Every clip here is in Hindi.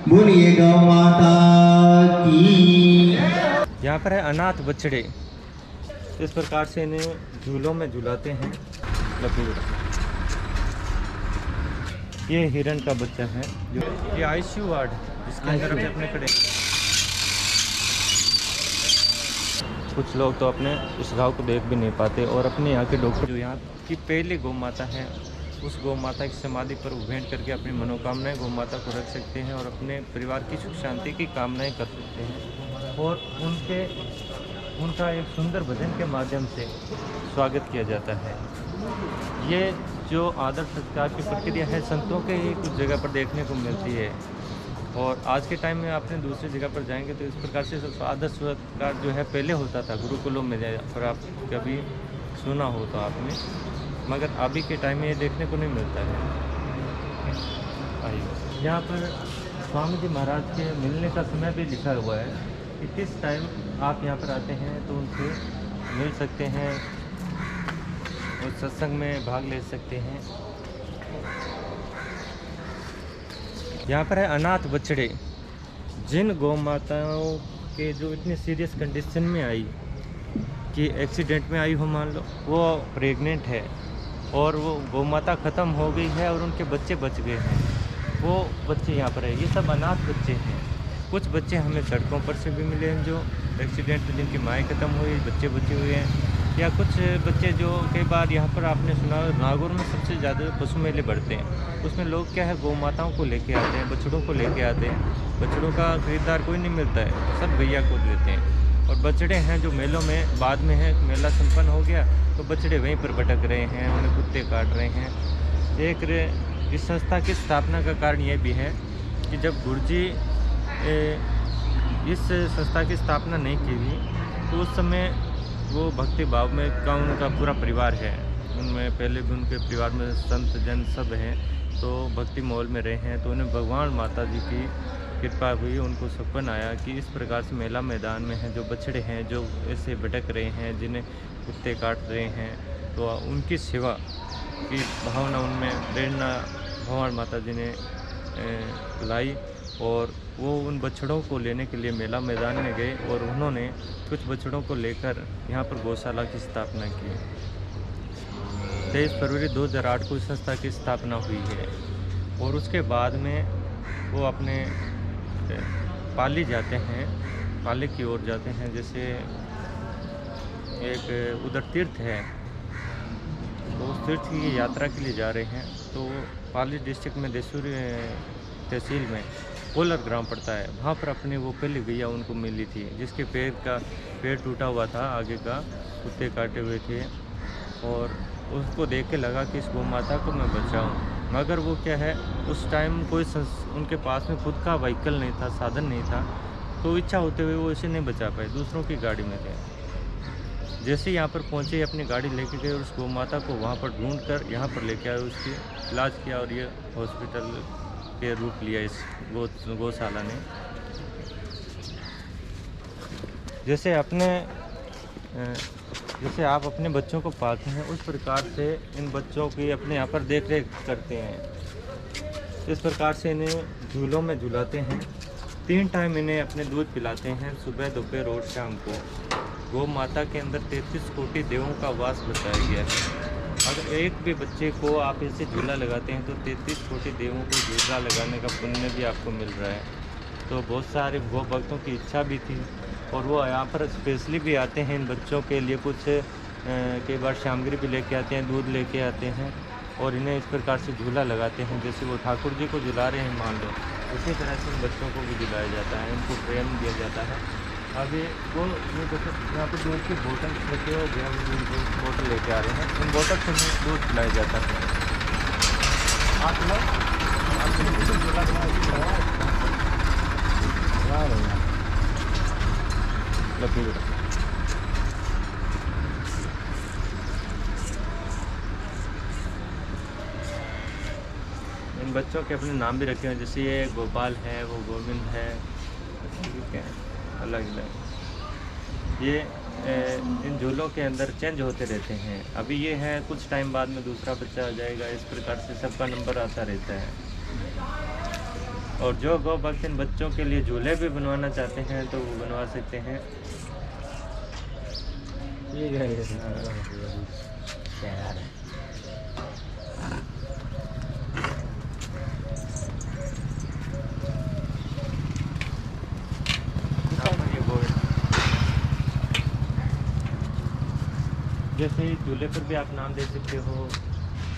बोलिए गौ माता की। और जो गौ भक्त इन बच्चों के लिए झूले भी बनवाना चाहते हैं तो वो बनवा सकते हैं। जैसे झूले पर भी आप नाम दे सकते हो,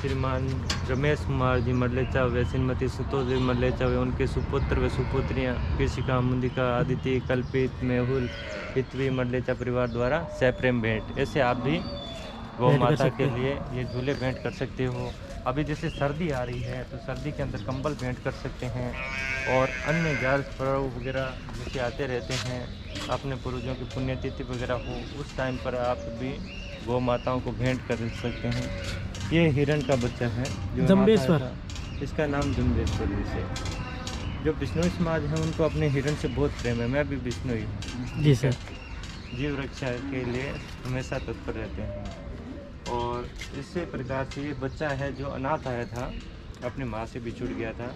श्रीमान रमेश कुमार जी मरलेचा व श्रीमती सुतोजी मरलेचा व उनके सुपुत्र व सुपुत्रियाँ कृषिका मुंदिका आदित्य कल्पित मेहुल पृथ्वी मरलेचा परिवार द्वारा सप्रेम भेंट। ऐसे आप भी गौ माता के लिए ये झूले भेंट कर सकते हो। अभी जैसे सर्दी आ रही है तो सर्दी के अंदर कंबल भेंट कर सकते हैं और अन्य ग्यारह पर्व वगैरह जैसे आते रहते हैं, अपने पूर्वजों की पुण्यतिथि वगैरह हो उस टाइम पर आप भी गौ माताओं को भेंट कर सकते हैं। ये हिरण का बच्चा है जो जम्बेश्वर, इसका नाम जम्बेश्वर है। जो बिश्नोई समाज है उनको अपने हिरण से बहुत प्रेम है। मैं भी बिश्नोई हूँ जी सर। जीव रक्षा के लिए हमेशा तत्पर रहते हैं। और इसी प्रकार से ये बच्चा है जो अनाथ आया था, अपनी माँ से बिछुड़ गया था,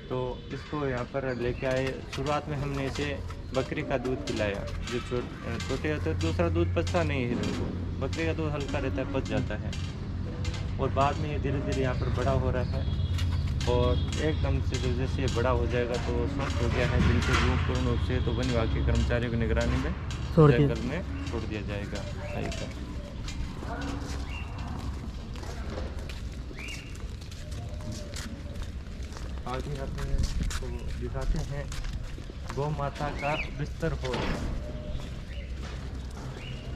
तो इसको यहाँ पर लेके आए। शुरुआत में हमने इसे बकरी का दूध पिलाया, जो छोटे होते दूसरा दूध पचता नहीं है हिरण को, बकरी का दूध हल्का रहता है, पच जाता है। और बाद में ये धीरे धीरे यहाँ पर बड़ा हो रहा है और एकदम से जैसे ये बड़ा हो जाएगा तो स्वस्थ हो गया है जिनसे पूर्ण रूप से, तो वन विभाग के कर्मचारियों की निगरानी में जंगल में छोड़ दिया जाएगा। आगे आपको दिखाते हैं गौ माता का बिस्तर हो।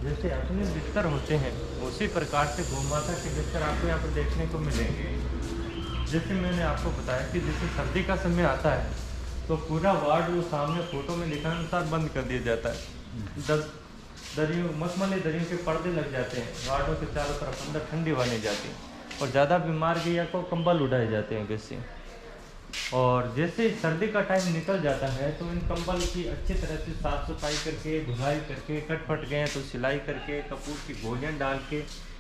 जैसे अपने बिस्तर होते हैं उसी प्रकार से गौ माता के बिस्तर आपको यहाँ पर देखने को मिलेंगे। जैसे मैंने आपको बताया कि जैसे सर्दी का समय आता है तो पूरा वार्ड वो सामने फोटो में लिखानुसार बंद कर दिया जाता है। दरियों मखमली दरियों के पर्दे लग जाते हैं, वार्डों के चारों तरफ अंदर ठंडी हवा नहीं जाती और ज़्यादा बीमार गैया को कंबल उड़ाए जाते हैं वैसे। और जैसे सर्दी का टाइम निकल जाता है तो इन कंबल की अच्छी तरह से साफ़ सफाई करके, धुलाई करके, कट फट गए तो सिलाई करके, कपूर की गोलियाँ डाल के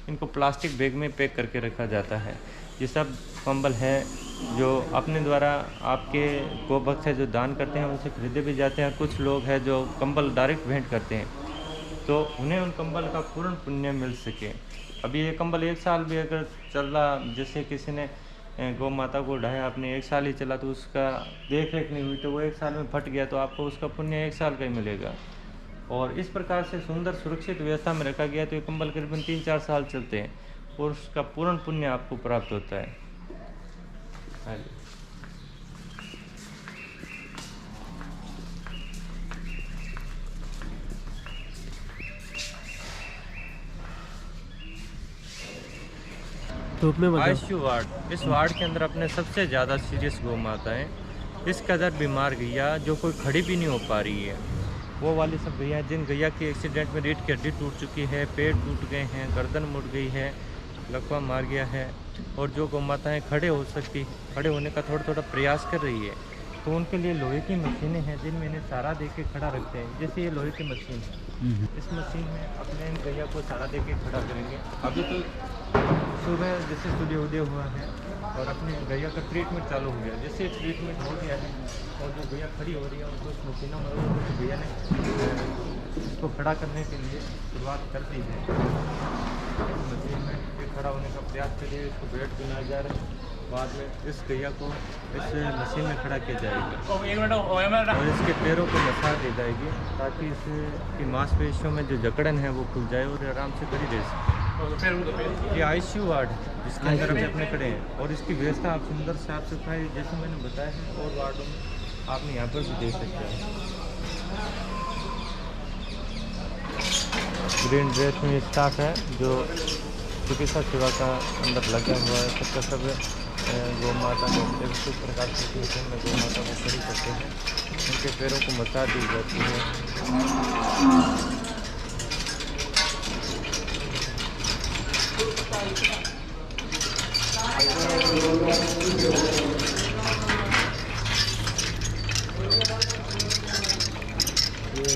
इनको प्लास्टिक बैग में पैक करके रखा जाता है। ये सब कंबल हैं जो अपने द्वारा आपके गौ भक्त है जो दान करते हैं उनसे खरीदे भी जाते हैं। कुछ लोग हैं जो कंबल डायरेक्ट भेंट करते हैं तो उन्हें उन कंबल का पूर्ण पुण्य मिल सके। अभी ये कंबल 1 साल भी अगर चल रहा, जैसे किसी ने गौ माता को उठाया आपने 1 साल ही चला तो उसका देख रेख नहीं हुई तो वो 1 साल में फट गया तो आपको उसका पुण्य 1 साल का ही मिलेगा। और इस प्रकार से सुंदर सुरक्षित व्यवस्था में रखा गया तो ये कंबल करीबन 3-4 साल चलते हैं और उसका पूर्ण पुण्य आपको प्राप्त होता है। आईसीयू वार्ड, इस वार्ड के अंदर अपने सबसे ज़्यादा सीरियस गौ माता है। इस कदर बीमार गैया जो कोई खड़ी भी नहीं हो पा रही है, वो वाली सब गैया जिन गैया की एक्सीडेंट में रीढ़ की हड्डी टूट चुकी है, पेट टूट गए हैं, गर्दन मुड़ गई है, लकवा मार गया है और जो गौ माताएँ खड़े होने का थोड़ा प्रयास कर रही है तो उनके लिए लोहे की मशीनें हैं जिनमें इन्हें सहारा दे के खड़ा रखते हैं। जैसे ये लोहे की मशीन है, इस मशीन में अपने इन गैया को सहारा दे के खड़ा करेंगे। अभी तो सुबह जैसे सूर्य उदय हुआ है और अपनी गैया का ट्रीटमेंट चालू हो गया। जैसे ट्रीटमेंट हो गया है और जो गैया खड़ी हो रही है उनको इस मशीनों में तो गैया ने इसको खड़ा करने के लिए शुरुआत कर दी है। इस मशीन में ये खड़ा होने का प्रयास करिए, इसको बेड बनाया जा रहा है। बाद में इस गैया को इस मशीन में खड़ा किया जाएगा और इसके पैरों को मसाज दी जाएगी ताकि इसकी मांसपेशियों में जो जकड़न है वो खुल जाए और आराम से खड़ी रह सके। ये आईसीयू वार्ड है जिसके अंदर हम अपने खड़े हैं और इसकी व्यवस्था आप सुंदर साफ सफाई जैसे मैंने बताया है और वार्डों में आपने यहाँ पर भी देख सकते हैं। ग्रीन ड्रेस में स्टाफ है जो चिकित्सा सेवा का अंदर लगा हुआ है। सबका सब गौ माता को इस प्रकार से में गौ माता को खड़ी करते हैं, उनके पैरों को मसाज दी जाती है। ये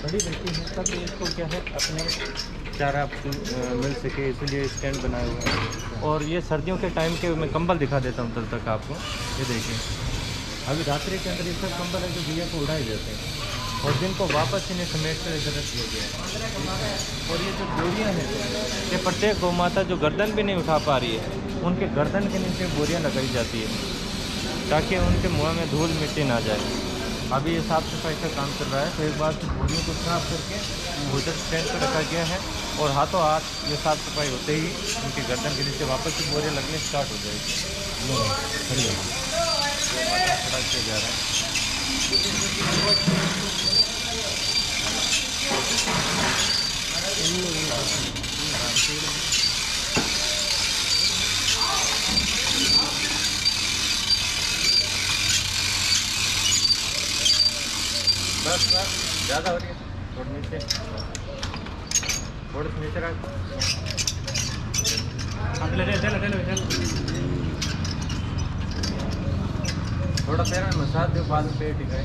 बड़ी रहती है तब इसको क्या है अपने चारा मिल सके इसलिए स्टैंड बनाए हुए हैं। और ये सर्दियों के टाइम के मैं कंबल दिखा देता हूँ तब तक आपको। ये देखिए अभी रात्रि के अंदर ये सब कंबल है जो भैया को उड़ाए जाते हैं और दिन को वापस इन्हें समेट कर इधर रख दिया गया है। और ये जो बोरियाँ हैं ये प्रत्येक गौ माता जो गर्दन भी नहीं उठा पा रही है उनके गर्दन के नीचे बोरियाँ लगाई जाती है ताकि उनके मुँह में धूल मिट्टी ना जाए। अभी ये साफ़ सफाई का काम चल रहा है तो एक बार से बोरियों को साफ करके उधर स्टैंड पर रखा गया है और हाथों हाथ ये साफ़ सफाई होते ही उनके गर्दन के नीचे वापस से बोरियाँ लगने स्टार्ट हो जाएगी। खड़ा किया जा रहा है। बस बस ज़्यादा हो रही है थोड़ा नीचे थोड़ा नीचे रख थोड़ा पैर में मसाज दो बाद में पेट टिकाए।